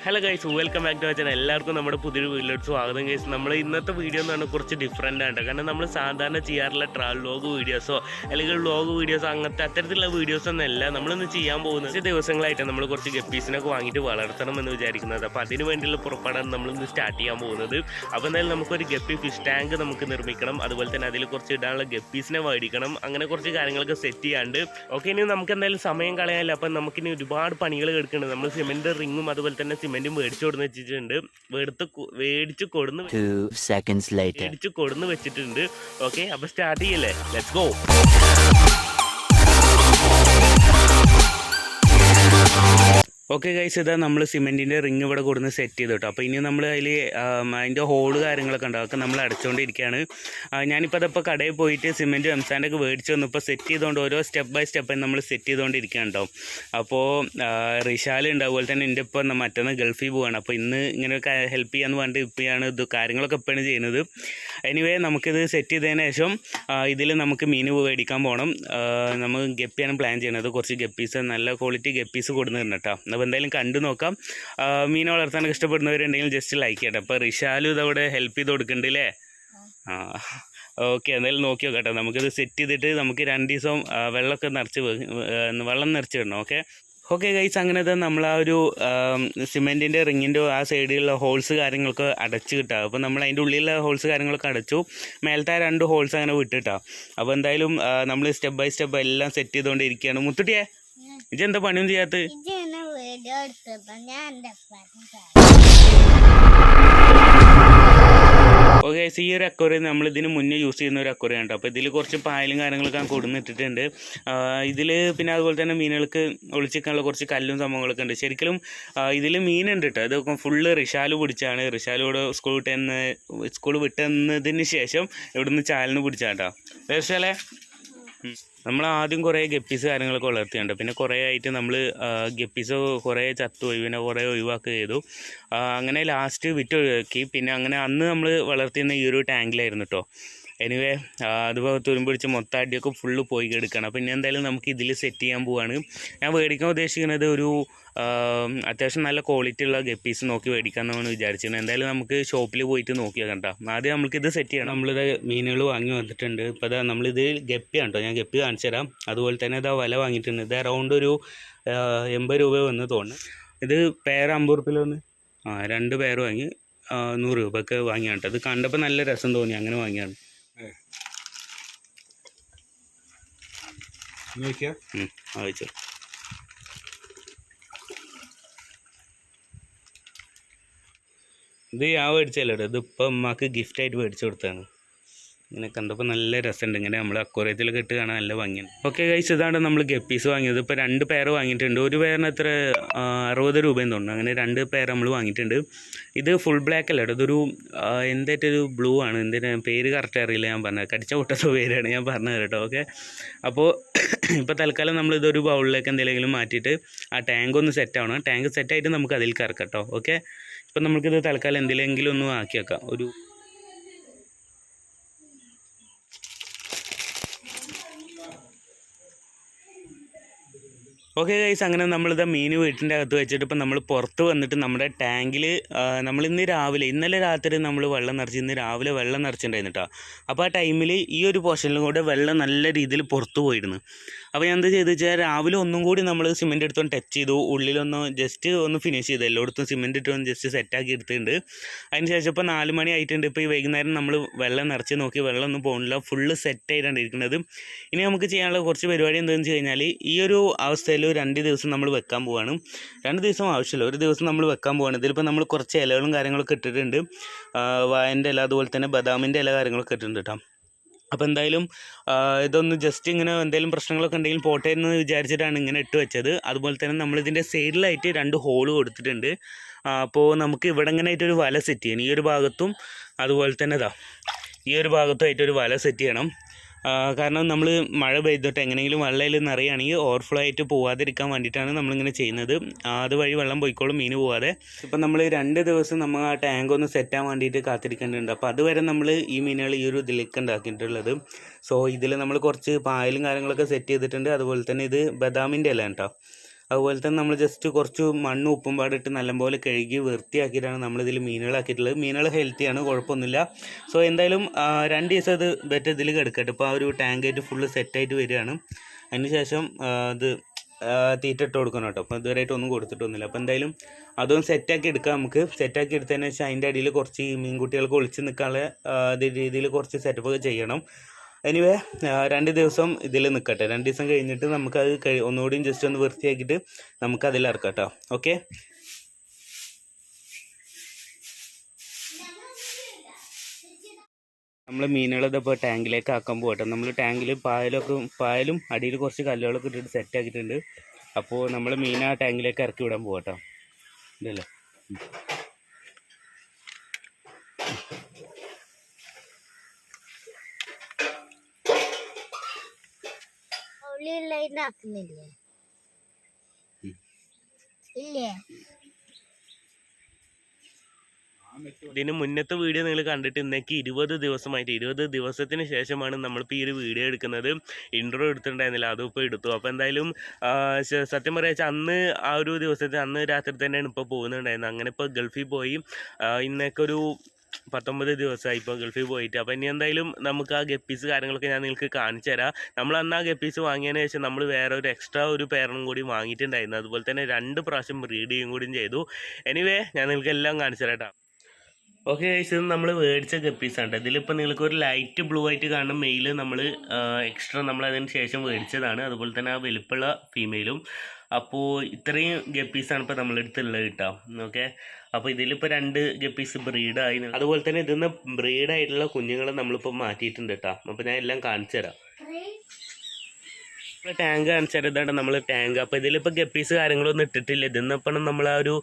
Hello guys, welcome back to channel. എല്ലാവർക്കും നമ്മുടെ പുതിയൊരു വീഡിയോയിലോട്ട് സ്വാഗതം ഗൈസ്. നമ്മൾ ഇന്നത്തെ വീഡിയോ എന്ന് പറഞ്ഞാൽ കുറച്ച് ഡിഫറെൻ്റ് ആണ്. കാരണം നമ്മൾ സാധാരണ ചെയ്യാറുള്ള ട്രാവൽ വ്ലോഗ് വീഡിയോസോ അല്ലെങ്കിൽ വ്ലോഗ് വീഡിയോസോ അങ്ങനത്തെ അത്തരത്തിലുള്ള വീഡിയോസ് ഒന്നല്ല നമ്മളിന്ന് ചെയ്യാൻ പോകുന്നത്. കുറച്ച് ദിവസങ്ങളായിട്ട് നമ്മൾ കുറച്ച് ഗപ്പീസിനൊക്കെ വാങ്ങിയിട്ട് വളർത്തണം എന്ന് വിചാരിക്കുന്നത്. അപ്പോൾ അതിന് വേണ്ടിയുള്ള പുറപ്പാടാണ് നമ്മളിന്ന് സ്റ്റാർട്ട് ചെയ്യാൻ പോകുന്നത്. അപ്പോൾ എന്തായാലും നമുക്കൊരു ഗപ്പി ഫിഷ് ടാങ്ക് നമുക്ക് നിർമ്മിക്കണം. അതുപോലെ തന്നെ അതിൽ കുറച്ച് ഇടാനുള്ള ഗപ്പീസിനെ മേടിക്കണം. അങ്ങനെ കുറച്ച് കാര്യങ്ങളൊക്കെ സെറ്റ് ചെയ്യാണ്ട് ഓക്കെ. ഇനി നമുക്ക് എന്തായാലും സമയം കളയാനില്ല. അപ്പം നമുക്കിനി ഒരുപാട് പണികൾ എടുക്കുന്നുണ്ട്. നമ്മൾ സിമെൻറ്റ് റിങ്ങും അതുപോലെ തന്നെ സിമെൻറ്റും മേടിച്ചു കൊടുന്ന് വെച്ചിട്ടുണ്ട്. മേടിച്ച് കൊടുന്ന് വെച്ചിട്ടുണ്ട്. ഓക്കെ, അപ്പോൾ സ്റ്റാർട്ട് ചെയ്യല്ലേ, ലെറ്റ്സ് ഗോ. ഓക്കെ ഗൈസ്, ഇതാ നമ്മൾ സിമെൻറ്റിൻ്റെ റിങ് ഇവിടെ കൊടുന്ന് സെറ്റ് ചെയ്തു കേട്ടോ. അപ്പോൾ ഇനി നമ്മൾ അതിൽ അതിൻ്റെ ഹോള് കാര്യങ്ങളൊക്കെ ഉണ്ടാവും. അതൊക്കെ നമ്മൾ അടച്ചുകൊണ്ടിരിക്കുകയാണ്. ഞാനിപ്പോൾ അതപ്പോൾ കടയിൽ പോയിട്ട് സിമെൻറ്റ് എംസാൻഡൊക്കെ മേടിച്ച് വന്നപ്പോൾ സെറ്റ് ചെയ്തുകൊണ്ട് ഓരോ സ്റ്റെപ്പ് ബൈ സ്റ്റെപ്പ് നമ്മൾ സെറ്റ് ചെയ്തുകൊണ്ടിരിക്കുകയുണ്ടാവും. അപ്പോൾ റിഷാലുണ്ട്, അതുപോലെ തന്നെ എൻ്റെ ഇപ്പോൾ മറ്റൊന്ന് ഗൾഫിൽ പോവുകയാണ്. അപ്പോൾ ഇന്ന് ഇങ്ങനെ ഹെൽപ്പ് ചെയ്യാമെന്ന് പറഞ്ഞിട്ട് ഇപ്പോഴാണ് ഇത് കാര്യങ്ങളൊക്കെ ഇപ്പോഴാണ് ചെയ്യുന്നത്. എനിവേ നമുക്കിത് സെറ്റ് ചെയ്തതിന് ശേഷം ഇതിൽ നമുക്ക് മീൻ മേടിക്കാൻ പോകണം. നമ്മൾ ഗപ്പിയാണ് പ്ലാൻ ചെയ്യുന്നത്. കുറച്ച് ഗപ്പീസ്, നല്ല ക്വാളിറ്റി ഗപ്പീസ് കൊടുക്കുന്നുണ്ട് കേട്ടോ. അപ്പോൾ എന്തായാലും കണ്ടു നോക്കാം. മീൻ വളർത്താനൊക്കെ ഇഷ്ടപ്പെടുന്നവരുണ്ടെങ്കിൽ ജസ്റ്റ് ലൈക്ക് ചെയ്യട്ടെ. അപ്പോൾ റിഷാലും ഇതവിടെ ഹെൽപ്പ് ചെയ്ത് കൊടുക്കുന്നുണ്ട് അല്ലേ? ഓക്കെ, എന്തായാലും നോക്കി നോക്കട്ടെ. നമുക്കിത് സെറ്റ് ചെയ്തിട്ട് നമുക്ക് 2 ദിവസം വെള്ളം നിറച്ച് വിടണം. ഓക്കെ ഗൈസ്, അങ്ങനെ നമ്മൾ ആ ഒരു സിമെൻറ്റിൻ്റെ റിങ്ങിൻ്റെ ആ സൈഡിലുള്ള ഹോൾസ് കാര്യങ്ങളൊക്കെ അടച്ച് കിട്ടുക. അപ്പോൾ നമ്മൾ അതിൻ്റെ ഉള്ളിലുള്ള ഹോൾസ് കാര്യങ്ങളൊക്കെ അടച്ചു. മേലത്തെ 2 ഹോൾസ് അങ്ങനെ വിട്ടിട്ടാ. അപ്പോൾ എന്തായാലും നമ്മൾ സ്റ്റെപ്പ് ബൈ സ്റ്റെപ്പ് എല്ലാം സെറ്റ് ചെയ്തുകൊണ്ടിരിക്കുകയാണ്. മുത്തുട്ടിയെ, ഇതെന്താ പണിയൊന്നും ചെയ്യാത്ത? ഓക്കെ, ഈ ഒരു അക്വറിയം നമ്മൾ ഇതിന് മുന്നേ യൂസ് ചെയ്യുന്ന ഒരു അക്വറിയം ഉണ്ട്. അപ്പോൾ ഇതിൽ കുറച്ച് പായലും കാര്യങ്ങളൊക്കെ കൊടുന്നിട്ടിട്ടുണ്ട്. ഇതിൽ പിന്നെ അതുപോലെ തന്നെ മീനുകൾക്ക് ഒളിച്ചിരിക്കാനുള്ള കുറച്ച് കല്ലും സംഭവങ്ങളൊക്കെ ഉണ്ട്. ശരിക്കും ഇതിൽ മീനുണ്ട് കേട്ടോ. ഇത് ഫുള്ള് റിഷാല് പിടിച്ചാണ്. റിഷാലോട് സ്കൂൾ വിട്ടുന്നതിന് ശേഷം ഇവിടുന്ന് ചാലിന് പിടിച്ചാണ് കേട്ടോ. റിഷാലെ, നമ്മൾ ആദ്യം കുറേ ഗപ്പീസ് കാര്യങ്ങളൊക്കെ വളർത്തിയുണ്ട്. പിന്നെ കുറേ ആയിട്ട് നമ്മൾ ഗപ്പീസ് കുറേ ചത്തുപോയി, പിന്നെ കുറേ ഒഴിവാക്കുക ചെയ്തു. അങ്ങനെ ലാസ്റ്റ് വിറ്റ് ഒഴിവാക്കി. പിന്നെ അങ്ങനെ അന്ന് നമ്മൾ വളർത്തിയിരുന്ന ഈ ഒരു ടാങ്കിലായിരുന്നു കേട്ടോ. എനിവേ അതുപോലെ തുരുമ്പ് പിടിച്ച് മൊത്തം അടിയൊക്കെ ഫുള്ള് പോയി എടുക്കണം. അപ്പോൾ ഇനി എന്തായാലും നമുക്ക് ഇതിൽ സെറ്റ് ചെയ്യാൻ പോവാണ്. ഞാൻ മേടിക്കാൻ ഉദ്ദേശിക്കുന്നത് ഒരു അത്യാവശ്യം നല്ല ക്വാളിറ്റി ഉള്ള ഗപ്പീസ് നോക്കി മേടിക്കാമെന്നാണ് വിചാരിച്ചിരുന്നത്. എന്തായാലും നമുക്ക് ഷോപ്പിൽ പോയിട്ട് നോക്കി നോക്കണ്ട. ആദ്യം നമുക്കിത് സെറ്റ് ചെയ്യണം. നമ്മളിത് മീനുകൾ വാങ്ങി വന്നിട്ടുണ്ട്. ഇപ്പോൾ ഇതാ നമ്മളിത് ഗപ്പിയാണ് കേട്ടോ. ഞാൻ ഗപ്പി കാണിച്ചു തരാം. അതുപോലെ തന്നെ ഇതാ വല വാങ്ങിയിട്ടുണ്ട്. ഇത് അറൗണ്ട് ഒരു 80 രൂപ വന്ന് തോന്നുന്നു. ഇത് പേര് 50 റുപ്യയിൽ വന്ന് 2 പേര് വാങ്ങി 100 രൂപയൊക്കെ വാങ്ങിയാണ് കേട്ടോ. ഇത് കണ്ടപ്പോൾ നല്ല രസം തോന്നി, അങ്ങനെ വാങ്ങിയാണ്. അയച്ചോ. ഇത് ഞാൻ മേടിച്ചല്ലോ. ഇതിപ്പോൾ അമ്മക്ക് ഗിഫ്റ്റായിട്ട് മേടിച്ചു കൊടുത്തതാണ്. ഇങ്ങനെ കണ്ടപ്പോൾ നല്ല രസമുണ്ട്. ഇങ്ങനെ നമ്മൾ അക്വറിയത്തിലൊക്കെ ഇട്ട് കാണാൻ നല്ല ഭംഗിയാണ്. ഓക്കെ ഗൈസ്, ഇതാണ് നമ്മൾ ഗപ്പീസ് വാങ്ങിയത്. ഇപ്പോൾ 2 പേര് വാങ്ങിയിട്ടുണ്ട്. ഒരു പേരിന് എത്ര 60 രൂപയെന്ന് തോന്നുന്നു. അങ്ങനെ 2 പേര് നമ്മൾ വാങ്ങിയിട്ടുണ്ട്. ഇത് ഫുൾ ബ്ലാക്ക് അല്ല കേട്ടോ. ഇതൊരു എന്തായിട്ടൊരു ബ്ലൂ ആണ്. എന്തിനാ പേര് കറക്റ്റ് അറിയില്ല. ഞാൻ പറഞ്ഞത് കടിച്ച പൊട്ടാത്ത പേരാണ് ഞാൻ പറഞ്ഞത് കേട്ടോ. ഓക്കെ, അപ്പോൾ ഇപ്പോൾ തൽക്കാലം നമ്മളിതൊരു ബൗളിലേക്ക് എന്തെങ്കിലും മാറ്റിയിട്ട് ആ ടാങ്ക് ഒന്ന് സെറ്റ് ആവണം. ടാങ്ക് സെറ്റായിട്ട് നമുക്ക് അതിൽ കറക്കാം കേട്ടോ. ഓക്കെ, ഇപ്പം നമുക്കിത് തൽക്കാലം എന്തെങ്കിലും ഒന്ന് ആക്കി വെക്കാം. ഒരു ഓക്കെ ഗൈസ്, അങ്ങനെ നമ്മളിത് മീൻ വീട്ടിൻ്റെ അകത്ത് വെച്ചിട്ട് ഇപ്പം നമ്മൾ പുറത്ത് വന്നിട്ട് നമ്മുടെ ടാങ്കിൽ ഇന്നലെ രാത്രി നമ്മൾ വെള്ളം നിറച്ച് ഇന്ന് രാവിലെ വെള്ളം നിറച്ചിട്ടുണ്ടായിരുന്നു കേട്ടോ. അപ്പോൾ ആ ടൈമിൽ ഈ ഒരു പോർഷനിലും കൂടെ വെള്ളം നല്ല രീതിയിൽ പുറത്ത് പോയിരുന്നു. അപ്പോൾ ഞാൻ എന്താ ചെയ്തെന്ന് വെച്ചാൽ രാവിലെ ഒന്നും കൂടി നമ്മൾ സിമെൻറ്റ് എടുത്തൊന്ന് ടച്ച് ചെയ്തു. ഉള്ളിലൊന്ന് ജസ്റ്റ് ഒന്ന് ഫിനിഷ് ചെയ്തു. എല്ലായിടത്തും സിമെൻറ്റ് ഇട്ടൊന്ന് ജസ്റ്റ് സെറ്റാക്കി എടുത്തിട്ടുണ്ട്. അതിന് ശേഷം ഇപ്പോൾ 4 മണി ആയിട്ടുണ്ട്. ഇപ്പോൾ ഈ വൈകുന്നേരം നമ്മൾ വെള്ളം നിറച്ച് നോക്കി, വെള്ളം ഒന്നും പോകുന്നില്ല, ഫുള്ള് സെറ്റായിട്ടാണ് ഇരിക്കുന്നത്. ഇനി നമുക്ക് ചെയ്യാനുള്ള കുറച്ച് പരിപാടി എന്താണെന്ന് വെച്ച് കഴിഞ്ഞാൽ ഈ ഒരു അവസ്ഥയിൽ 2 ദിവസം നമ്മൾ വെക്കാൻ പോവാണ്. 2 ദിവസം ആവശ്യമില്ല, 1 ദിവസം നമ്മൾ വെക്കാൻ പോവാണ്. ഇതിലിപ്പോൾ നമ്മൾ കുറച്ച് ഇലകളും കാര്യങ്ങളൊക്കെ ഇട്ടിട്ടുണ്ട്. വായൻ്റെ ഇല, അതുപോലെ തന്നെ ബദാമിൻ്റെ ഇല കാര്യങ്ങളൊക്കെ ഇട്ടിട്ടുണ്ട് കേട്ടോ. അപ്പോൾ എന്തായാലും ഇതൊന്ന് ജസ്റ്റ് ഇങ്ങനെ എന്തെങ്കിലും പ്രശ്നങ്ങളൊക്കെ ഉണ്ടെങ്കിൽ പോട്ടെ എന്ന് വിചാരിച്ചിട്ടാണ് ഇങ്ങനെ ഇട്ട് വെച്ചത്. അതുപോലെ തന്നെ നമ്മളിതിൻ്റെ സൈഡിലായിട്ട് 2 ഹോള് കൊടുത്തിട്ടുണ്ട്. അപ്പോൾ നമുക്ക് ഇവിടെ ഇങ്ങനെ ആയിട്ടൊരു വല സെറ്റ് ചെയ്യണം. ഈ ഒരു ഭാഗത്തും അതുപോലെ തന്നെ ഈ ഒരു ഭാഗത്തുമായിട്ടൊരു വല സെറ്റ് ചെയ്യണം. കാരണം നമ്മൾ മഴ പെയ്തിട്ട് എങ്ങനെയെങ്കിലും വെള്ളം നിറയുകയാണെങ്കിൽ ഓവർഫ്ലോ ആയിട്ട് പോവാതിരിക്കാൻ വേണ്ടിയിട്ടാണ് നമ്മളിങ്ങനെ ചെയ്യുന്നത്. അതുവഴി വെള്ളം പോയിക്കോളും, മീൻ പോവാതെ. ഇപ്പം നമ്മൾ 2 ദിവസം നമ്മൾ ആ ടാങ്ക് ഒന്ന് സെറ്റാൻ വേണ്ടിയിട്ട് കാത്തിരിക്കേണ്ടതുണ്ട്. അപ്പോൾ അതുവരെ നമ്മൾ ഈ മീനുകൾ ഈ ഒരു ഇതിലേക്ക് ഉണ്ടാക്കിയിട്ടുള്ളത്. സോ ഇതിൽ നമ്മൾ കുറച്ച് പായലും കാര്യങ്ങളൊക്കെ സെറ്റ് ചെയ്തിട്ടുണ്ട്. അതുപോലെ തന്നെ ഇത് ബദാമിൻ്റെ ഇല കേട്ടോ. അതുപോലെ തന്നെ നമ്മൾ ജസ്റ്റ് കുറച്ച് മണ്ണും ഉപ്പും പാടിട്ട് നല്ലപോലെ കഴുകി വൃത്തിയാക്കിയിട്ടാണ് നമ്മളിതിൽ മീനുകളാക്കിയിട്ടുള്ളത്. മീനുകൾ ഹെൽത്തിയാണ്, കുഴപ്പമൊന്നുമില്ല. സോ എന്തായാലും 2 ദിവസം ഇത് ബെറ്റ് ഇതിൽ കിടക്കട്ടെ. ഇപ്പോൾ ആ ഒരു ടാങ്കായിട്ട് ഫുള്ള് സെറ്റായിട്ട് വരികയാണ്. അതിന് ശേഷം ഇത് തീറ്റ ഇട്ട് കൊടുക്കണം കേട്ടോ. അപ്പോൾ ഇതുവരെയായിട്ട് ഒന്നും കൊടുത്തിട്ടൊന്നുമില്ല. അപ്പോൾ എന്തായാലും അതൊന്ന് സെറ്റാക്കി എടുക്കാം. നമുക്ക് സെറ്റാക്കി എടുത്തതിന് ശേഷം അതിൻ്റെ അടിയിൽ കുറച്ച് ഈ മീൻകുട്ടികൾക്ക് ഒളിച്ച് നിൽക്കാനുള്ള രീതിയിൽ കുറച്ച് സെറ്റപ്പ് ചെയ്യണം. എനിവേ 2 ദിവസം ഇതിൽ നിൽക്കട്ടെ. 2 ദിവസം കഴിഞ്ഞിട്ട് നമുക്കത് ഒന്നുകൂടിയും ജസ്റ്റ് ഒന്ന് വൃത്തിയാക്കിയിട്ട് നമുക്കതിൽ ഇറക്കാം കേട്ടോ. ഓക്കെ, നമ്മൾ മീനുകളതിപ്പോൾ ടാങ്കിലേക്ക് ആക്കാൻ പോകട്ടെ. നമ്മൾ ടാങ്കിൽ പായലും അടിയിൽ കുറച്ച് കല്ലുകളൊക്കെ ഇട്ടിട്ട് സെറ്റ് ആക്കിയിട്ടുണ്ട്. അപ്പോൾ നമ്മൾ മീൻ ആ ടാങ്കിലേക്ക് ഇറക്കി വിടാൻ പോകട്ടോ. ഇതല്ലേ ഇതിന് മുന്നത്തെ വീഡിയോ നിങ്ങൾ കണ്ടിട്ട് ഇന്നേക്ക് 20 ദിവസമായിട്ട് 20 ദിവസത്തിന് ശേഷമാണ് നമ്മളിപ്പോൾ ഈ ഒരു വീഡിയോ എടുക്കുന്നത്. ഇൻട്രോ എടുത്തിട്ടുണ്ടായിരുന്നില്ല, അതും ഇപ്പോൾ എടുത്തു. അപ്പോൾ എന്തായാലും സത്യം പറയുക അന്ന് ആ ഒരു ദിവസത്തിൽ അന്ന് രാത്രി തന്നെയാണ് ഇപ്പോൾ പോകുന്നുണ്ടായിരുന്നത്. അങ്ങനെ ഇപ്പോൾ ഗൾഫിൽ പോയി ഇന്നേക്ക് ഒരു 19 ദിവസമായി ഇപ്പോൾ ഗൾഫിൽ പോയിട്ട്. അപ്പോൾ ഇനി എന്തായാലും നമുക്ക് ആ ഗപ്പീസ് കാര്യങ്ങളൊക്കെ ഞാൻ നിങ്ങൾക്ക് കാണിച്ചു തരാം. നമ്മൾ അന്ന് ആ ഗപ്പീസ് വാങ്ങിയതിന് ശേഷം നമ്മൾ വേറെ ഒരു എക്സ്ട്രാ ഒരു പേരനും കൂടി വാങ്ങിയിട്ടുണ്ടായിരുന്നു. അതുപോലെ തന്നെ 2 പ്രാവശ്യം ബ്രീഡ് ചെയ്യും കൂടിയും ചെയ്തു. എനിവേ ഞാൻ നിങ്ങൾക്ക് എല്ലാം കാണിച്ചു തരാം. ഓക്കെ ഗൈസ്, ഇത് നമ്മൾ മേടിച്ച ഗപ്പീസാണ്. ഇതിലിപ്പോൾ നിങ്ങൾക്ക് ഒരു ലൈറ്റ് ബ്ലൂ ആയിട്ട് കാണുന്ന മെയിൽ നമ്മൾ എക്സ്ട്രാ നമ്മൾ അതിന് ശേഷം മേടിച്ചതാണ്. അതുപോലെ തന്നെ ആ വലുപ്പമുള്ള ഫീമെയിലും. അപ്പോൾ ഇത്രയും ഗപ്പീസാണ് ഇപ്പോൾ നമ്മളെടുത്തുള്ളത് കേട്ടോ. ഓക്കെ, അപ്പോൾ ഇതിലിപ്പോൾ 2 ഗപ്പീസ് ബ്രീഡായി. അതുപോലെ തന്നെ ഇതിന്ന് ബ്രീഡായിട്ടുള്ള കുഞ്ഞുങ്ങളെ നമ്മളിപ്പോൾ മാറ്റിയിട്ടുണ്ട് കേട്ടോ. അപ്പോൾ ഞാൻ എല്ലാം കാണിച്ചു തരാം. ടാങ്ക് കാണിച്ചാൽ ഇതാണ് നമ്മൾ ടാങ്ക്. അപ്പോൾ ഇതിലിപ്പോൾ ഗപ്പീസ് കാര്യങ്ങളൊന്നും ഇട്ടിട്ടില്ല. ഇതിന്നിപ്പം നമ്മൾ ആ ഒരു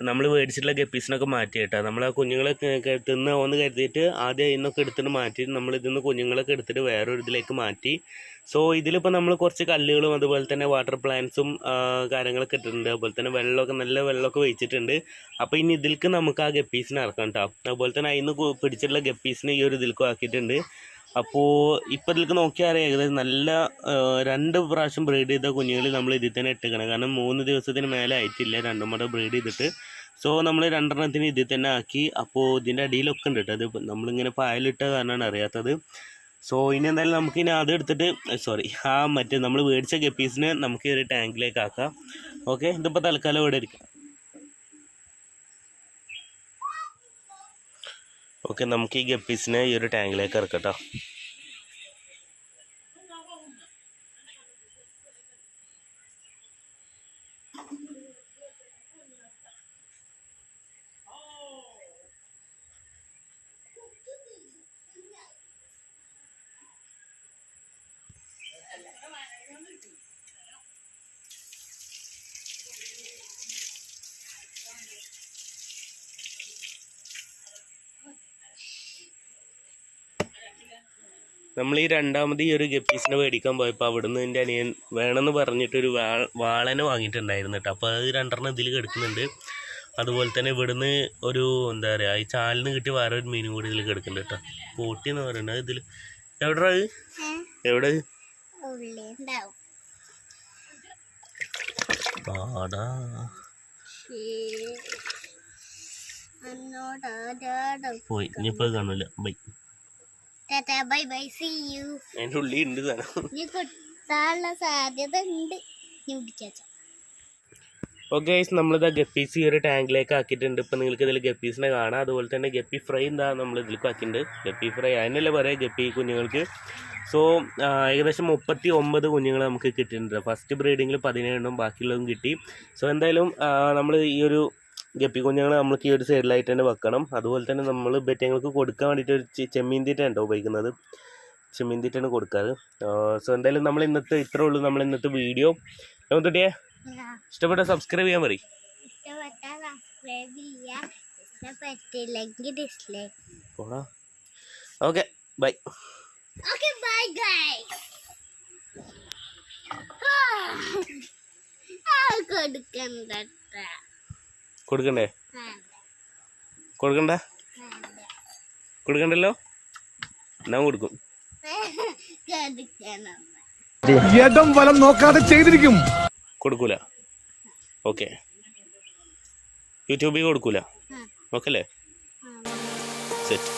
നമ്മൾ മേടിച്ചിട്ടുള്ള ഗപ്പീസിനൊക്കെ മാറ്റി കേട്ടോ. നമ്മൾ ആ കുഞ്ഞുങ്ങളെ തിന്ന് കരുതിയിട്ട് ആദ്യം ഇതിന്നൊക്കെ എടുത്തിട്ട് മാറ്റി നമ്മൾ ഇതിന്ന് കുഞ്ഞുങ്ങളൊക്കെ എടുത്തിട്ട് വേറൊരു ഇതിലേക്ക് മാറ്റി. സോ ഇതിലിപ്പോൾ നമ്മൾ കുറച്ച് കല്ലുകളും അതുപോലെ തന്നെ വാട്ടർ പ്ലാന്റ്സും കാര്യങ്ങളൊക്കെ ഇട്ടിട്ടുണ്ട്. അതുപോലെ തന്നെ വെള്ളമൊക്കെ നല്ല വെള്ളമൊക്കെ വെച്ചിട്ടുണ്ട്. അപ്പോൾ ഇനി ഇതിലേക്ക് നമുക്ക് ആ ഗപ്പീസിനെ ഇറക്കാം കേട്ടോ. അതുപോലെ തന്നെ അതിന് പിടിച്ചിട്ടുള്ള ഗപ്പീസിനെ ഈ ഒരു ഇതിലേക്ക് ആക്കിയിട്ടുണ്ട്. അപ്പോൾ ഇപ്പോൾ ഇതിലേക്ക് നോക്കിയാൽ ഏകദേശം നല്ല 2 പ്രാവശ്യം ബ്രീഡ് ചെയ്ത കുഞ്ഞുങ്ങൾ നമ്മൾ ഇതിൽ തന്നെ ഇട്ടിക്കണം. കാരണം 3 ദിവസത്തിന് മേലെ ആയിട്ടില്ല 2 മുട്ട ബ്രീഡ് ചെയ്തിട്ട്. സോ നമ്മൾ 2 എണ്ണത്തിന് ഇതിൽ തന്നെ ആക്കി. അപ്പോൾ ഇതിൻ്റെ അടിയിലൊക്കെ ഉണ്ട് കേട്ടോ. അത് നമ്മളിങ്ങനെ പായലിട്ട കാരണമാണ് അറിയാത്തത്. സോ ഇനി എന്തായാലും നമുക്കിനി അത് എടുത്തിട്ട് മറ്റേ നമ്മൾ മേടിച്ച ഗപ്പീസിനെ നമുക്ക് ഈ ഒരു ടാങ്കിലേക്ക് ആക്കാം. ഓക്കെ, ഇതിപ്പോൾ തൽക്കാലം ഇവിടെ ഇരിക്കാം. ഓക്കെ, നമുക്ക് ഈ ഗപ്പീസിനെ ഈ ഒരു ടാങ്കിലേക്ക് ഇറക്കട്ടോ. നമ്മൾ ഈ രണ്ടാമത് ഈ ഒരു ഗപ്പീസിനെ മേടിക്കാൻ പോയപ്പോൾ അവിടുന്ന് എൻ്റെ അനിയൻ വേണമെന്ന് പറഞ്ഞിട്ടൊരു വാളനെ വാങ്ങിയിട്ടുണ്ടായിരുന്നു കേട്ടോ. അപ്പോൾ അത് 2 എണ്ണം ഇതിൽ കിടക്കുന്നുണ്ട്. അതുപോലെ തന്നെ ഇവിടുന്ന് ഒരു എന്താ പറയുക ഈ ചാലിന് കിട്ടിയ വേറെ ഒരു മീനും കൂടി ഇതിൽ കിടക്കുന്നുണ്ട് കേട്ടോ. പോട്ടി എന്ന് പറയുന്നത് ഇതിൽ എവിടെ പാടാ പോയി. ഇനിയിപ്പോൾ കാണില്ല. By. Tata, bye bye, see you. അതിൻ്റെ ഉള്ളി ഉണ്ട് സാധനം. നീ കൊട്ടാനുള്ള സാധ്യത ഉണ്ട്. ഓക്കെ, നമ്മളിതാ ഗപ്പീസ് ഈ ഒരു ടാങ്കിലേക്ക് ആക്കിയിട്ടുണ്ട്. ഇപ്പം നിങ്ങൾക്ക് ഇതിൽ ഗപ്പീസിനെ കാണാം. അതുപോലെ തന്നെ ഗപ്പി ഫ്രൈ എന്താ നമ്മൾ ഇതിലേക്ക് ആക്കിയിട്ടുണ്ട്. ഗപ്പി ഫ്രൈ അതിനല്ലേ പറയാം ഗപ്പി കുഞ്ഞുങ്ങൾക്ക്. സോ ഏകദേശം 39 കുഞ്ഞുങ്ങൾ നമുക്ക് കിട്ടിയിട്ടുണ്ട്. ഫസ്റ്റ് ബ്രീഡിങ്ങിൽ 17 എണ്ണം, ബാക്കിയുള്ളതും കിട്ടി. സോ എന്തായാലും നമ്മൾ ഈ ഒരു ഗപ്പി കുഞ്ഞുങ്ങൾ നമുക്ക് ഈ ഒരു സൈഡിലായിട്ട് തന്നെ വെക്കണം. അതുപോലെ തന്നെ നമ്മൾ ബെറ്റങ്ങൾക്ക് കൊടുക്കാൻ വേണ്ടിയിട്ട് ഒരു ചെമ്മീൻ തീറ്റയാണ് ഉപയോഗിക്കുന്നത്. ചെമ്മീൻ തീറ്റയാണ് കൊടുക്കാറ്. സോ എന്തായാലും നമ്മൾ ഇന്നത്തെ ഇത്രേ ഉള്ളൂ നമ്മൾ ഇന്നത്തെ വീഡിയോ. തൊട്ടിയേ ഇഷ്ടപ്പെട്ട സബ്സ്ക്രൈബ് ചെയ്യാൻ പറയും. Okay, bye. കൊടുക്കണ്ടേ? കൊടുക്കണ്ടല്ലോ. ഞാൻ കൊടുക്കും. ഇടം വലം നോക്കാതെ ചെയ്തിരിക്കും. കൊടുക്കൂല. ഓക്കെ. യൂട്യൂബിൽ കൊടുക്കൂല. ഓക്കെ അല്ലേ? സെറ്റ്.